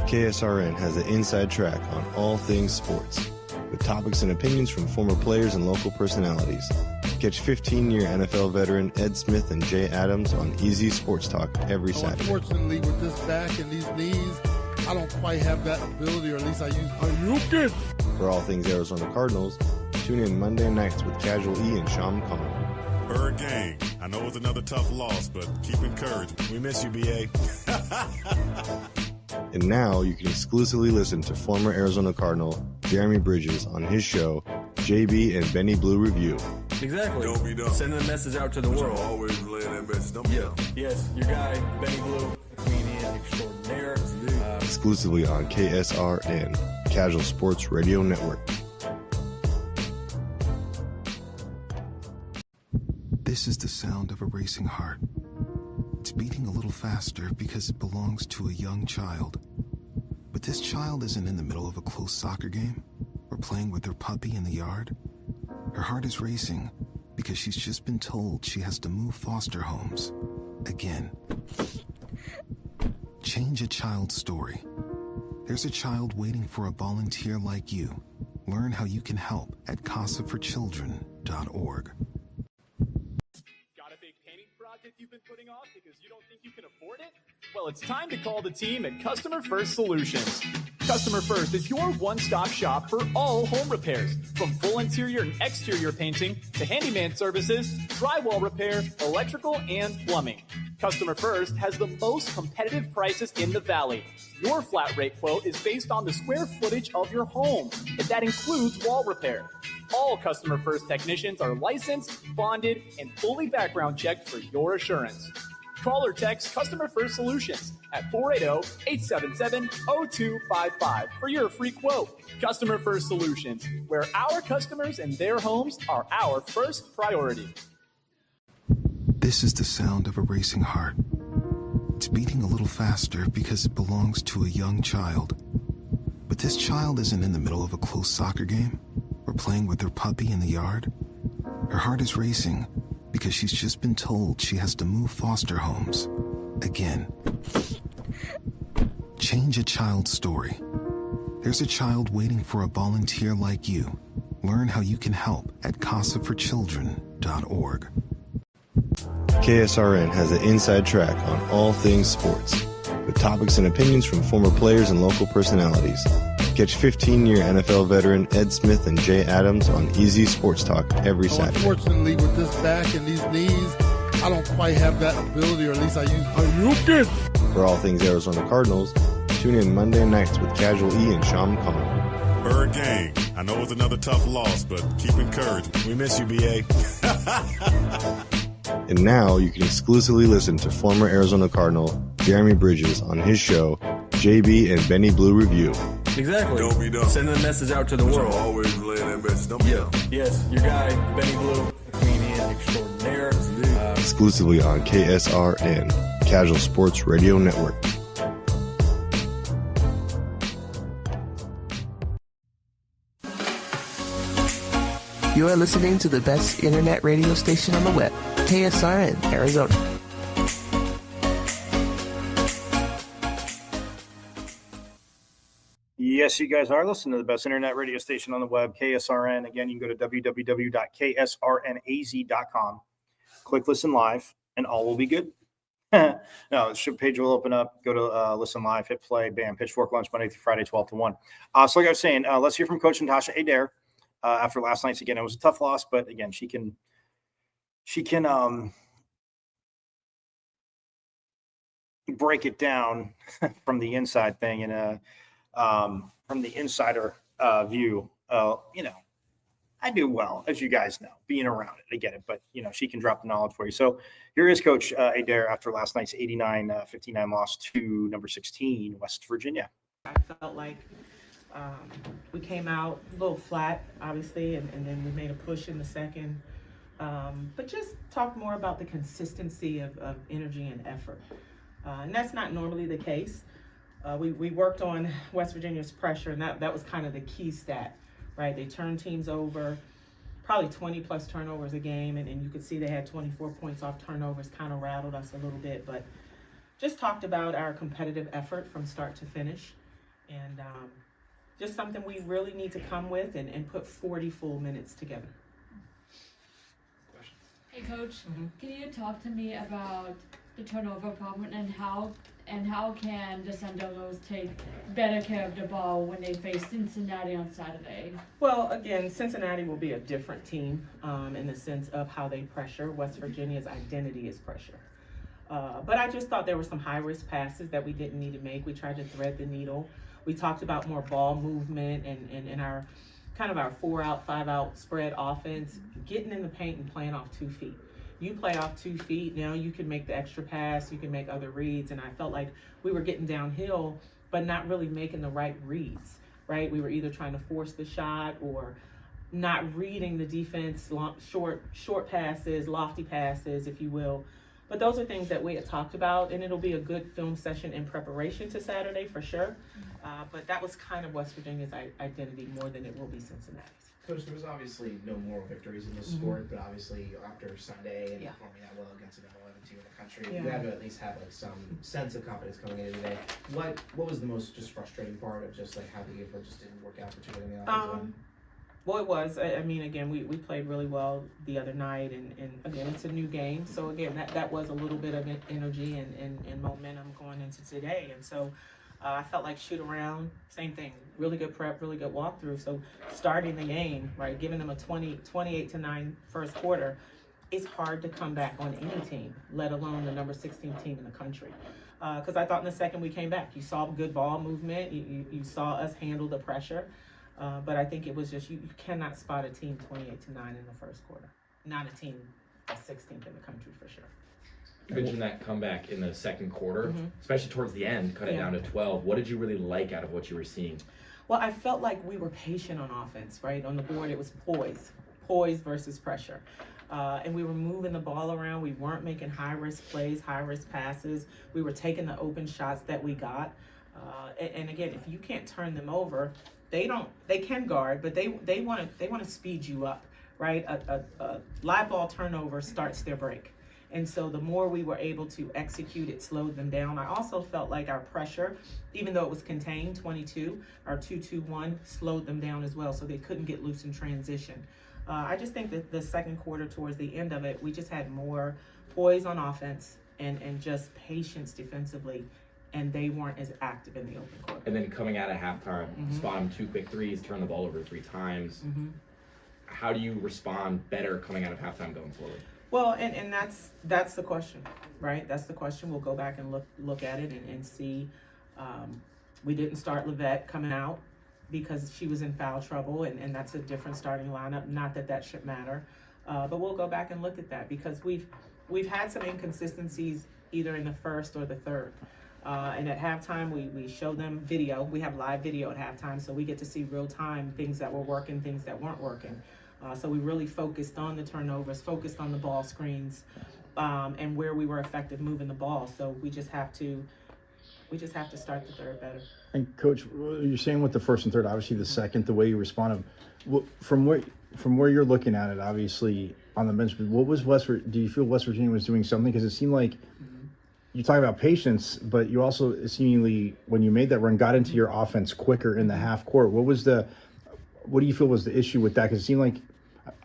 KSRN has the inside track on all things sports, with topics and opinions from former players and local personalities. Catch 15-year NFL veteran Ed Smith and Jay Adams on Easy Sports Talk every Saturday. Unfortunately, with this back and these knees, I don't quite have that ability, or at least I use. For all things Arizona Cardinals, tune in Monday nights with Casual E and Sean McConnell. Bird Gang, I know it's another tough loss, but keep encouraged. We miss you, BA. And now you can exclusively listen to former Arizona Cardinal Jeremy Bridges on his show, JB and Benny Blue Review. Exactly. Don't be dumb. Sending the message out to the world. Always laying that message. Don't be dumb. Yes, your guy, Benny Blue, comedian extraordinaire. Exclusively on KSRN, Casual Sports Radio Network. This is the sound of a racing heart. It's beating a little faster because it belongs to a young child. But this child isn't in the middle of a close soccer game or playing with her puppy in the yard. Her heart is racing because she's just been told she has to move foster homes again. Change a child's story. There's a child waiting for a volunteer like you. Learn how you can help at casaforchildren.org. You've been putting off because you don't think you can afford it? Well, it's time to call the team at Customer First Solutions. Customer First is your one-stop shop for all home repairs, from full interior and exterior painting to handyman services, drywall repair, electrical, and plumbing. Customer First has the most competitive prices in the Valley. Your flat rate quote is based on the square footage of your home, and that includes wall repair. All Customer First technicians are licensed, bonded, and fully background checked for your assurance. Call or text Customer First Solutions at 480-877-0255 for your free quote. Customer First Solutions, where our customers and their homes are our first priority. This is the sound of a racing heart. It's beating a little faster because it belongs to a young child. But this child isn't in the middle of a close soccer game or playing with her puppy in the yard. Her heart is racing because she's just been told she has to move foster homes again. Change a child's story. There's a child waiting for a volunteer like you. Learn how you can help at casaforchildren.org. KSRN has the inside track on all things sports, with topics and opinions from former players and local personalities. Catch 15-year NFL veteran Ed Smith and Jay Adams on Easy Sports Talk every Saturday. Unfortunately, with this back and these knees, I don't quite have that ability, or at least I use. For all things Arizona Cardinals, tune in Monday nights with Casual E and Sean McConnell. Bird Gang, I know it's another tough loss, but keep encouraged. We miss you, BA. And now you can exclusively listen to former Arizona Cardinal Jeremy Bridges on his show, JB and Benny Blue Review. Exactly. Don't be dumb. Sending the message out to the world. Always laying that message. Don't be dumb. Yes, your guy, Benny Blue, comedian extraordinaire. Exclusively on KSRN, Casual Sports Radio Network. You are listening to the best internet radio station on the web, KSRN, Arizona. Yes, you guys are listening to the best internet radio station on the web, KSRN. Again, you can go to www.ksrnaz.com. Click Listen Live, and all will be good. No, the page will open up. Go to Listen Live, hit play, bam, Pitchfork Lunch, Monday through Friday, 12 to 1. So like I was saying, let's hear from Coach Natasha Adair after last night's. Again, it was a tough loss, but again, she can break it down from the inside thing and from the insider view. I do well, as you guys know, being around it. I get it, but she can drop the knowledge for you. So here is Coach Adair after last night's 89-59 loss to number 16 West Virginia. I felt like we came out a little flat, obviously, and then we made a push in the second. But just talk more about the consistency of energy and effort. And that's not normally the case. We worked on West Virginia's pressure, and that was kind of the key stat, right? They turned teams over, probably 20 plus turnovers a game, and you could see they had 24 points off turnovers, kind of rattled us a little bit, but just talked about our competitive effort from start to finish, and just something we really need to come with and put 40 full minutes together. Hey Coach, can you talk to me about the turnover problem and how can the Sun Devils take better care of the ball when they face Cincinnati on Saturday? Well, again, Cincinnati will be a different team in the sense of how they pressure. West Virginia's identity is pressure. But I just thought there were some high-risk passes that we didn't need to make. We tried to thread the needle. We talked about more ball movement and our kind of our 4-out, 5-out spread offense, getting in the paint and playing off 2 feet. You play off 2 feet, now you can make the extra pass, you can make other reads, and I felt like we were getting downhill, but not really making the right reads, right? We were either trying to force the shot or not reading the defense, short passes, lofty passes, if you will. But those are things that we had talked about, and it'll be a good film session in preparation to Saturday for sure. But that was kind of West Virginia's identity more than it will be Cincinnati's. Coach, there was obviously no more victories in this sport, but obviously after Sunday and performing that well against the number 11 team in the country, you had to at least have like some sense of confidence coming into today. What was the most just frustrating part of just like how the effort just didn't work out, particularly in the offensive end? Well, it was. I mean, again, we played really well the other night, and again, it's a new game. So, again, that was a little bit of energy and momentum going into today. And so I felt like shoot around, same thing, really good prep, really good walkthrough. So starting the game, right, giving them a 28-9 first quarter, it's hard to come back on any team, let alone the number 16 team in the country. Because I thought in the second we came back. You saw good ball movement. You saw us handle the pressure. But I think it was just, you cannot spot a team 28-9 in the first quarter. Not a team 16th in the country for sure. You mentioned that comeback in the second quarter, especially towards the end, cut it down to 12. What did you really like out of what you were seeing? Well, I felt like we were patient on offense, right? On the board, it was poise versus pressure. And we were moving the ball around. We weren't making high-risk plays, high-risk passes. We were taking the open shots that we got. And again, if you can't turn them over, they can guard, but they want to speed you up, right? A live ball turnover starts their break. And so the more we were able to execute, it slowed them down. I also felt like our pressure, even though it was contained, 22, our 2-2-1, slowed them down as well, so they couldn't get loose in transition. I just think that the second quarter, towards the end of it, we just had more poise on offense and just patience defensively, and they weren't as active in the open court. And then coming out of halftime, spot them 2 quick threes, turn the ball over 3 times. How do you respond better coming out of halftime going forward? Well, and that's the question, right? That's the question. We'll go back and look at it and see. We didn't start Levette coming out because she was in foul trouble, and that's a different starting lineup. Not that should matter, but we'll go back and look at that because we've had some inconsistencies either in the first or the third. And at halftime, we show them video. We have live video at halftime, so we get to see real time things that were working, things that weren't working. So we really focused on the turnovers, focused on the ball screens, and where we were effective moving the ball. So we just have to start the third better. And Coach, you're saying with the first and third, obviously the second, the way you responded, from where you're looking at it, obviously on the bench, what was do you feel West Virginia was doing something? Because it seemed like you talk about patience, but you also seemingly, when you made that run, got into your offense quicker in the half court. What do you feel was the issue with that? Because it seemed like,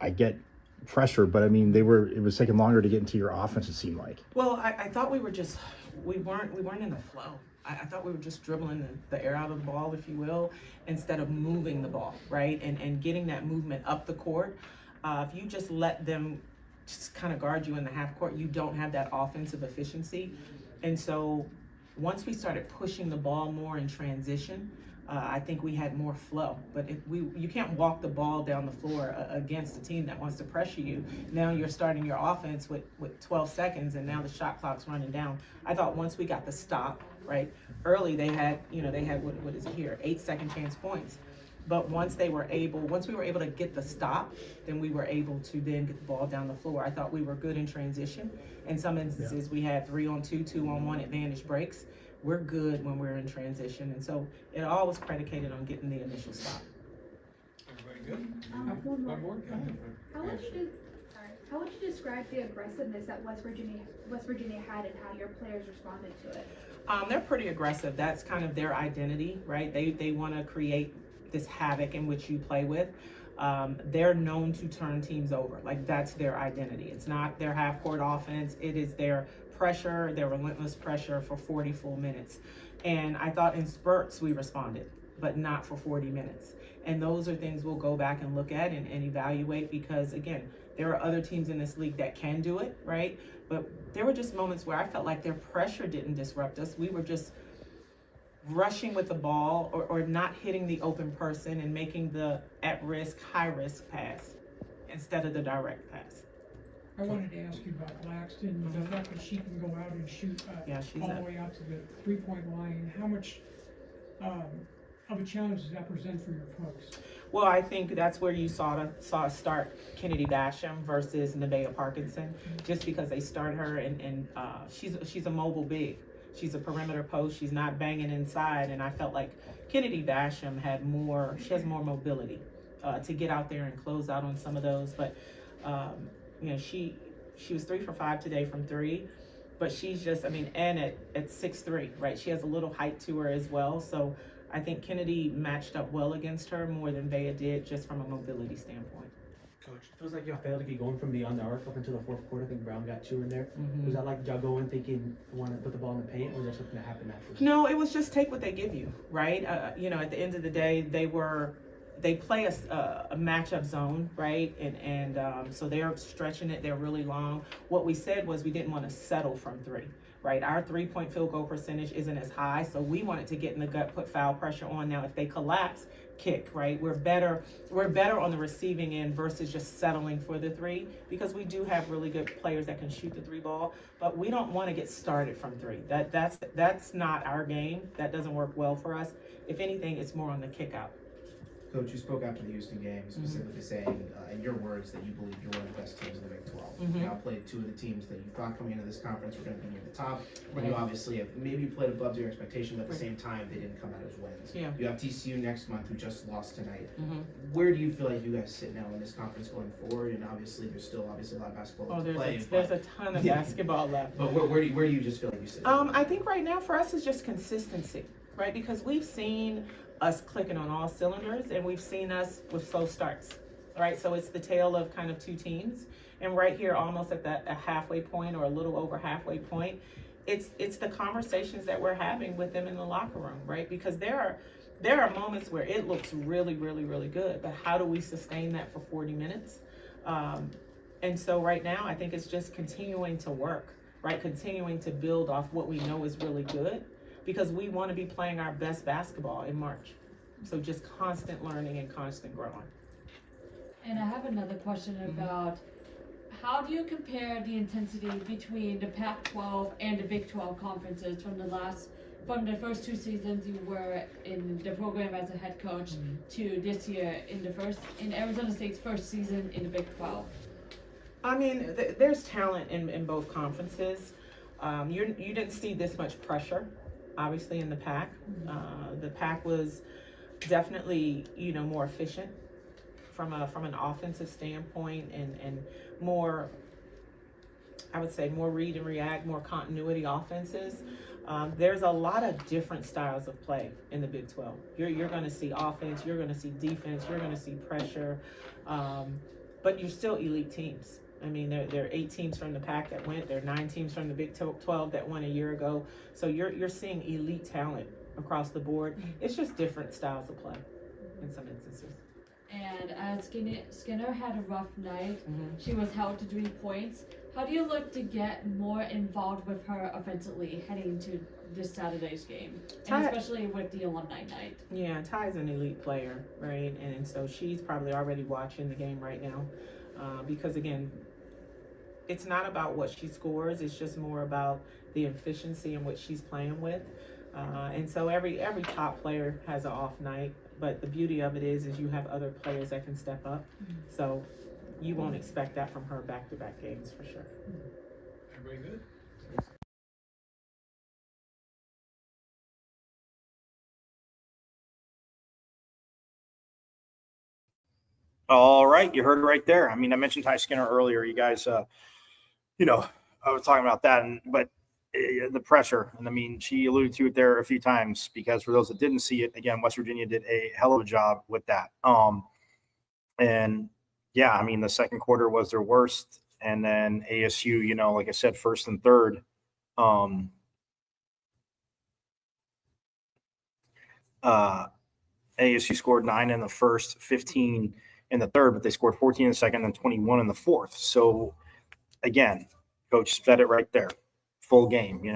I get pressure, but I mean, it was taking longer to get into your offense, it seemed like. Well, I thought we weren't in the flow. I thought we were just dribbling the air out of the ball, if you will, instead of moving the ball, right? And getting that movement up the court. If you just let them just kind of guard you in the half court, you don't have that offensive efficiency. And so once we started pushing the ball more in transition, I think we had more flow, but you can't walk the ball down the floor against a team that wants to pressure you. Now you're starting your offense with 12 seconds, and now the shot clock's running down. I thought once we got the stop, right, early they had what is it here, 8 second chance points. But once we were able to get the stop, then we were able to then get the ball down the floor. I thought we were good in transition. In some instances, we had 3-on-2, 2-on-1 advantage breaks. We're good when we're in transition, and so it all was predicated on getting the initial stop. Everybody good? One more. How would you describe the aggressiveness that West Virginia had and how your players responded to it? They're pretty aggressive. That's kind of their identity, right? They want to create this havoc in which you play with. They're known to turn teams over. Like, that's their identity. It's not their half-court offense. It is their pressure, their relentless pressure for 40 full minutes. And I thought in spurts we responded, but not for 40 minutes. And those are things we'll go back and look at and evaluate, because again, there are other teams in this league that can do it, right? But there were just moments where I felt like their pressure didn't disrupt us. We were just rushing with the ball or not hitting the open person and making the at-risk, high-risk pass instead of the direct pass. I wanted to ask you about Blackston, the fact that she can go out and shoot all the way out to the three-point line. How much of a challenge does that present for your folks? Well, I think that's where you saw us start Kennedy Basham versus Nevaeh Parkinson, just because they start her and she's a mobile big. She's a perimeter post. She's not banging inside, and I felt like Kennedy Basham has more mobility to get out there and close out on some of those. But she was 3 for 5 today from 3, but she's just, and at 6'3", right? She has a little height to her as well. So I think Kennedy matched up well against her more than Vea did, just from a mobility standpoint. Coach, it feels like y'all failed to get going from beyond the arc up until the fourth quarter. I think Brown got 2 in there. Was that like y'all going thinking you want to put the ball in the paint, or was there something that happened after? No, it was just take what they give you, right? At the end of the day, they play a matchup zone, right? And so they're stretching it. They're really long. What we said was we didn't want to settle from 3. Right, our 3-point field goal percentage isn't as high, so we wanted to get in the gut, put foul pressure on. Now, if they collapse, kick, right? We're better on the receiving end versus just settling for the 3, because we do have really good players that can shoot the 3 ball, but we don't want to get started from 3. That's not our game. That doesn't work well for us. If anything, it's more on the kick out. Coach, you spoke after the Houston game, specifically saying, in your words, that you believe you're one of the best teams in the Big 12. You now played 2 of the teams that you thought coming into this conference were going to be near the top. And you obviously have maybe played above your expectation, but at the same time, they didn't come out as wins. Yeah. You have TCU next month, who just lost tonight. Where do you feel like you guys sit now in this conference going forward? And obviously, there's still a lot of basketball to play. There's a ton of basketball left. But where do you just feel like you sit? I think right now for us is just consistency, right? Because we've seen us clicking on all cylinders, and we've seen us with slow starts, right? So it's the tale of kind of 2 teams, and right here, almost at a halfway point or a little over halfway point, it's the conversations that we're having with them in the locker room, right? Because there are moments where it looks really, really, really good, but how do we sustain that for 40 minutes? And so right now, I think it's just continuing to work, right? Continuing to build off what we know is really good, because we want to be playing our best basketball in March. So just constant learning and constant growing. And I have another question about how do you compare the intensity between the Pac-12 and the Big 12 conferences from the first 2 seasons you were in the program as a head coach to this year in Arizona State's first season in the Big 12? There's talent in both conferences. You didn't see this much pressure, obviously, in the Pac. The Pac was definitely, more efficient from an offensive standpoint, and more, I would say, more read and react, more continuity offenses. There's a lot of different styles of play in the Big 12. You're going to see offense, you're going to see defense, you're going to see pressure, but you're still elite teams. There are 8 teams from the Pac that went. There are 9 teams from the Big 12 that won a year ago. So you're seeing elite talent across the board. It's just different styles of play in some instances. And as Skinner had a rough night, she was held to 3 points. How do you look to get more involved with her offensively heading into this Saturday's game, and especially with the alumni night? Yeah, Ty's an elite player, right? And so she's probably already watching the game right now, because again, it's not about what she scores; it's just more about the efficiency in which she's playing with. And so every top player has an off night, but the beauty of it is you have other players that can step up. So you won't expect that from her back-to-back games for sure. Everybody good? All right, you heard it right there. I mean, I mentioned Ty Skinner earlier. You guys, I was talking about that, but the pressure, and I mean, she alluded to it there a few times, because for those that didn't see it, again, West Virginia did a hell of a job with that. And yeah, I mean, the second quarter was their worst, and then ASU, like I said, first and third. ASU scored 9 in the first, 15 in the third, but they scored 14 in the second and 21 in the fourth. So again, coach said it right there. Full game. You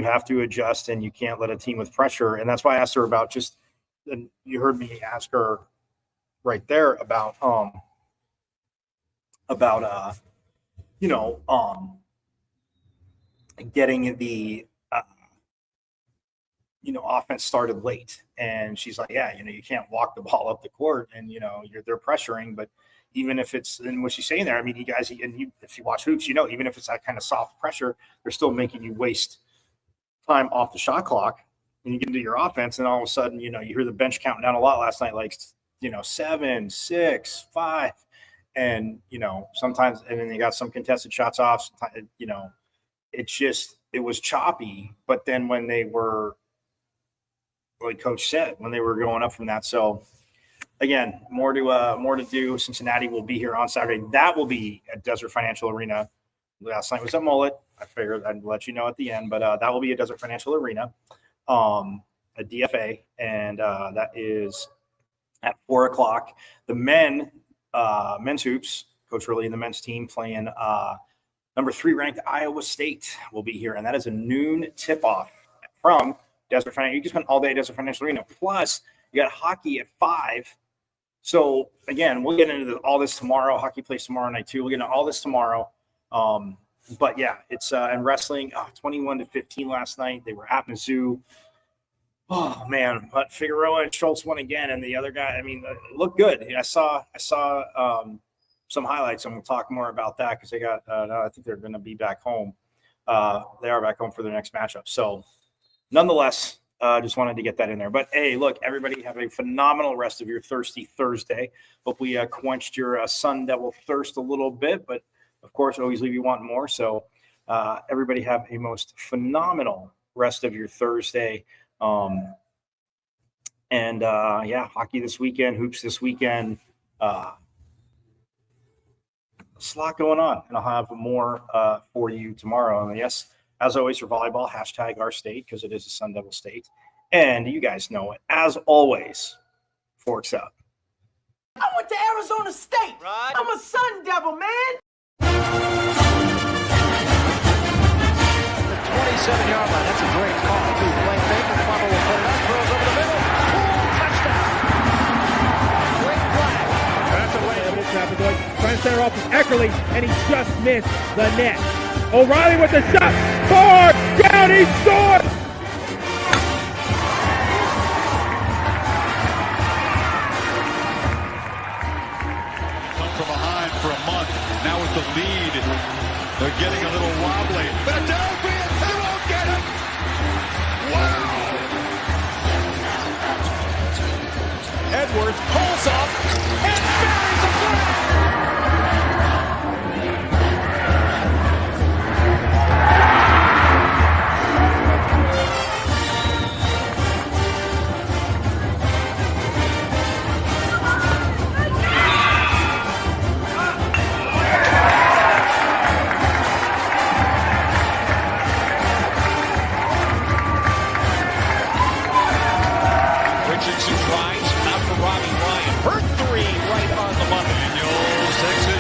have to adjust, and you can't let a team with pressure. And that's why I asked her about and you heard me ask her right there about getting the offense started late. And she's like, yeah, you can't walk the ball up the court, and they're pressuring. But even if it's, and what she's saying there, I mean, you guys, and if you watch hoops, even if it's that kind of soft pressure, they're still making you waste time off the shot clock, and you get into your offense, and all of a sudden, you hear the bench counting down a lot last night, like 7, 6, 5, and sometimes, and then they got some contested shots off. It was choppy. But then when they were, like Coach said, when they were going up from that, so again, more to do. Cincinnati will be here on Saturday. That will be at Desert Financial Arena. Last night was at Mullet. I figured I'd let you know at the end, but that will be at Desert Financial Arena, at DFA, and that is at 4:00. The men's hoops, Coach Ridley and the men's team playing number 3 ranked Iowa State will be here, and that is a noon tip-off from Desert Financial. You can spend all day at Desert Financial Arena. Plus, you got hockey at 5. So again, we'll get into all this tomorrow. Hockey plays tomorrow night too. We'll get into all this tomorrow. But yeah, it's and wrestling 21-15 last night. They were at Mizzou. Oh man, but Figueroa and Schultz won again, and the other guy, I mean, looked good. I saw some highlights, and we'll talk more about that, because they got. I think they're going to be back home. They are back home for their next matchup. So, nonetheless, just wanted to get that in there. But hey, look, everybody have a phenomenal rest of your Thirsty Thursday. Hope we quenched your Sun Devil thirst a little bit, but of course, always leave you wanting more. So everybody have a most phenomenal rest of your Thursday. Yeah, hockey this weekend, hoops this weekend. There's a lot going on, and I'll have more for you tomorrow. And yes, as always, for volleyball, hashtag our state, because it is a Sun Devil state. And you guys know it. As always, forks up. I went to Arizona State. Right. I'm a Sun Devil, man. The 27-yard line. That's a great call, too. Blake Baker, Plummer will put it up, throws over the middle. Touchdown. Great flag. That's a way. Traffic going. Trying to center off with Eckerly, and he just missed the net. O'Reilly with the shot. Far down, he scored. Come from behind for a month. Now with the lead, they're getting a little wobbly. Philadelphia, they won't get it. Wow. Edwards pulls up and buries the flag.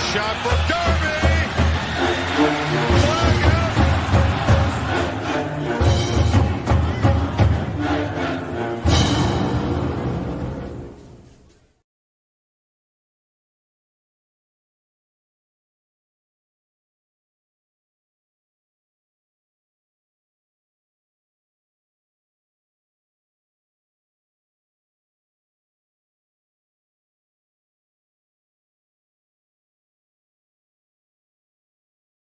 Shot for